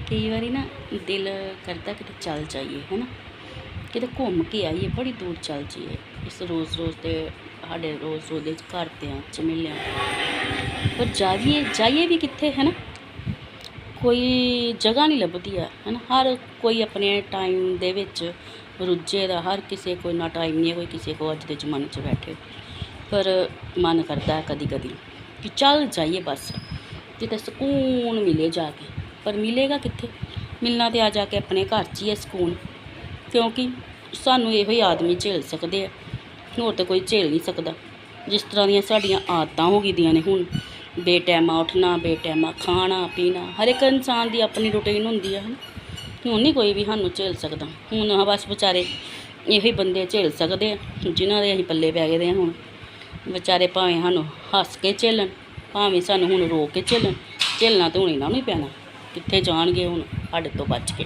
कई बारी ना दिल करता कि चल जाइए है ना, कि घूम के आइए, बड़ी दूर चल जाइए। इस रोज़ रोज़ के साढ़े रोज़ रोज़ घर झमेलियां, पर जाइए भी कित्थे है ना, कोई जगह नहीं लभदी है ना। हर कोई अपने टाइम दे विच रुझे दा, हर किसी को इन्ना टाइम नहीं है कोई किसी को अज के जमाने च बैठे। पर मन करता है कदी कदी कि चल जाइए बस, किते सुकून मिले जाके। पर मिलेगा कित्थे? मिलना तो आ जाके अपने घर च ही है सुकून, क्योंकि सानू इहो ही आदमी झेल सकते हैं, होर तो कोई झेल नहीं सकता। जिस तरह दियां साडियां आदतां हो गईयां ने हुण, बेटैमा उठना, बेटैमा खाना पीना, हर एक इंसान की अपनी रूटीन होंदी है। हुण नहीं कोई भी सानू झेल सकता। हुण बस बेचारे इहो ही बंदे झेल सकते हैं जिन्हां दे असीं पल्ले पै गए हुण। बेचारे भावें सानू हੱਸ के झेलन, भावें सानू हुण रो के झेलन, झेलना तो हुण इन्हां नूं ही पैना। कित्थे जाणगे हुण साडे तो बच के।